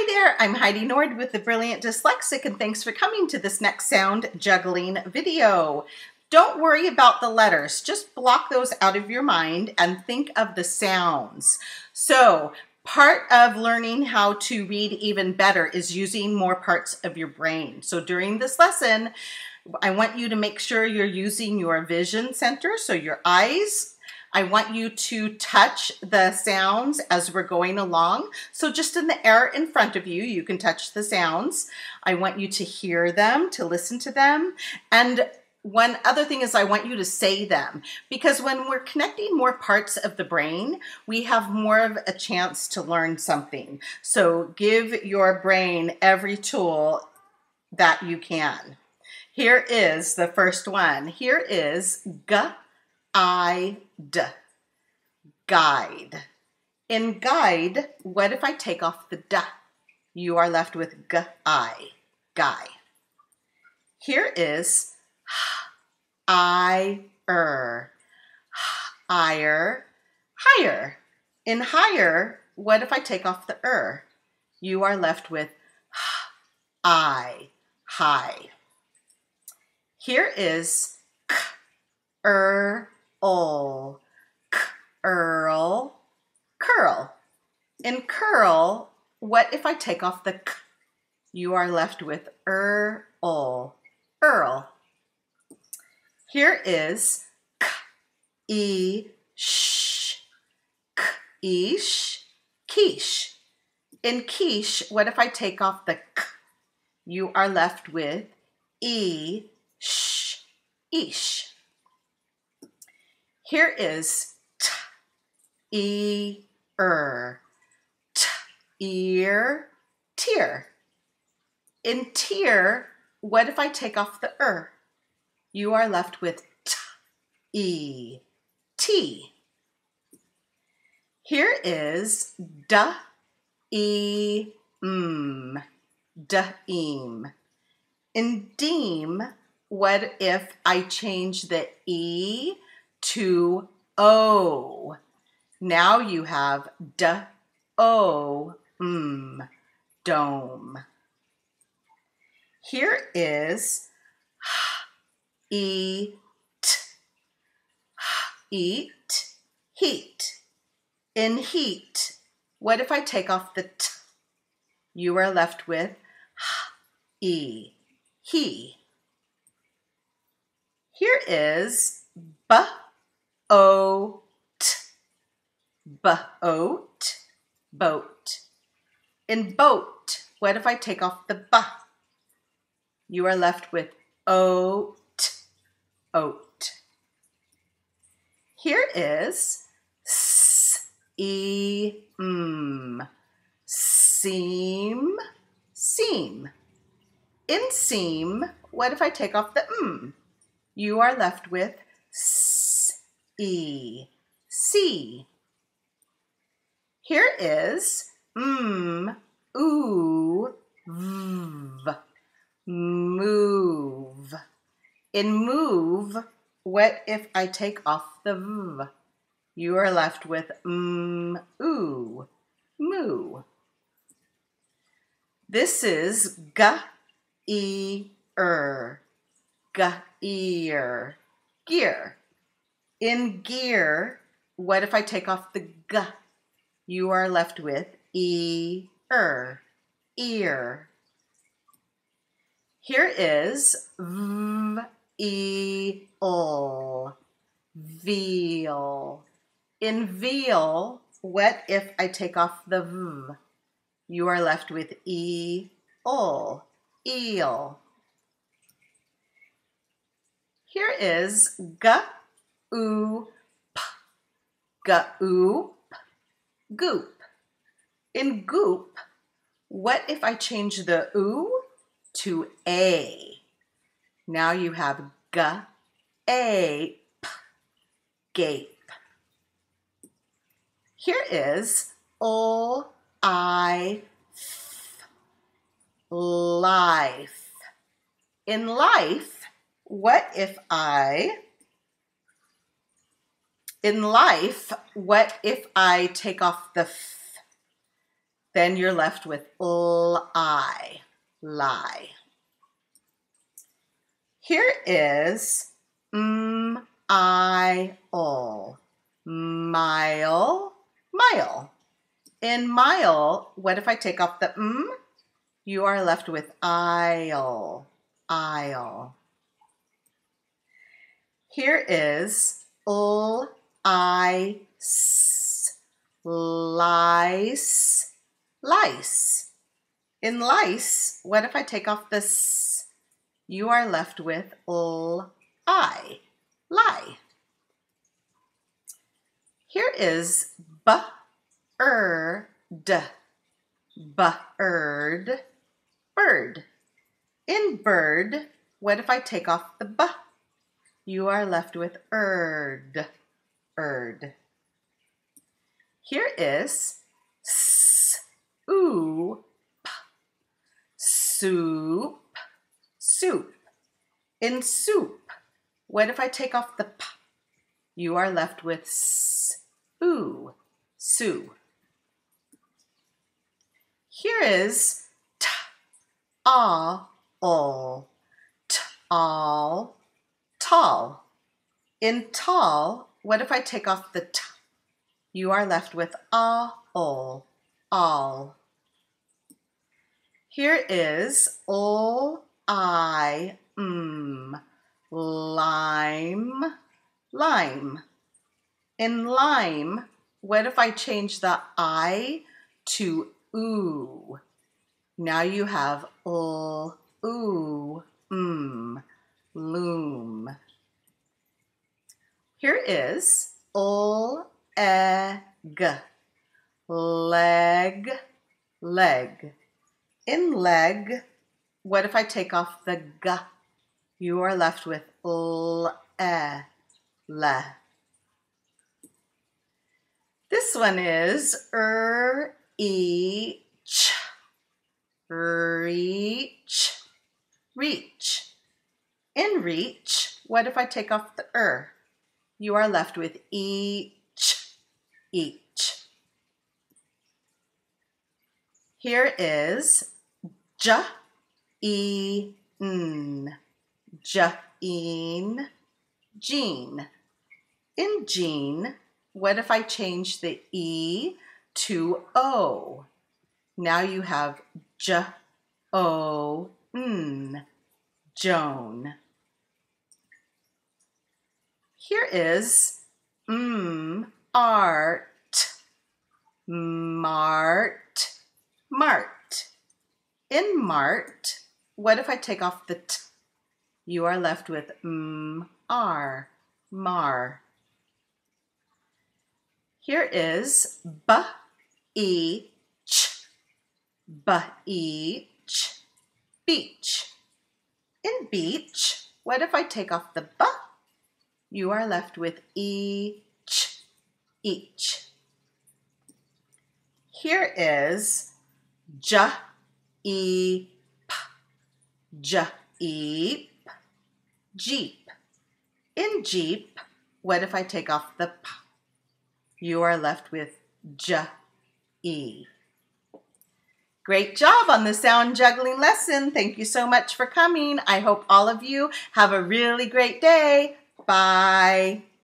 Hi there, I'm Heidi Nord with the Brilliant Dyslexic, and thanks for coming to this next sound juggling video. Don't worry about the letters, just block those out of your mind and think of the sounds. So, part of learning how to read even better is using more parts of your brain. So during this lesson, I want you to make sure you're using your vision center, so your eyes. I want you to touch the sounds as we're going along. So just in the air in front of you, you can touch the sounds. I want you to hear them, to listen to them. And one other thing is I want you to say them, because when we're connecting more parts of the brain, we have more of a chance to learn something. So give your brain every tool that you can. Here is the first one. Here is guide. Guide. In guide, what if I take off the d? You are left with guy. Here is higher. Higher. In higher, what if I take off the You are left with high. Here is curl. Curl. In curl, what if I take off the k? You are left with earl. Here is quiche. Quiche. In quiche, what if I take off the k? You are left with ish. Here is ear. Tear. In tear, what if I take off the You are left with tea. Here is deem. In deem, what if I change the E to O? Now you have dome. Here is heat. In heat, what if I take off the t? You are left with he. Here is boat. In boat, what if I take off the b? You are left with oat. Here is seam. In seam, what if I take off the You are left with see. Here is move. In move, what if I take off the v? You are left with moo. This is gear. Gear. In gear, what if I take off the g? You are left with ear. Here is veal. In veal, what if I take off the v? You are left with eel. Here is goop. In goop, what if I change the oo to a? Now you have gape. Here is life. In life, what if I take off the f? Then you're left with lie, lie. Here is mile, mile, mile. In mile, what if I take off the m? You are left with aisle, aisle. Here is lice, lice, lice. In lice, what if I take off the s? You are left with lie, lie. Here is bird, bird, bird. In bird, what if I take off the b? You are left with erd, erd. Here is soup, soup, soup. In soup, what if I take off the p? You are left with sue, sue. Here is tall, tall, tall. In tall, what if I take off the t? You are left with all, all. Here is lime, lime, lime. In lime, what if I change the I to oo? Now you have loom. Here is egg, leg, leg. In leg, what if I take off the g? You are left with le. This one is reach, reach, reach. In reach, what if I take off the You are left with each, each. Here is jean, jean, jean. In jean, what if I change the E to O? Now you have Joan, Joan. Here is art, mart, mart. In mart, what if I take off the t? You are left with mar, mar. Here is beach, beach, beach. In beach, what if I take off the b? You are left with each, each. Here is jeep, jeep, jeep. In jeep, what if I take off the p? You are left with J-E. Great job on the sound juggling lesson. Thank you so much for coming. I hope all of you have a really great day. Bye.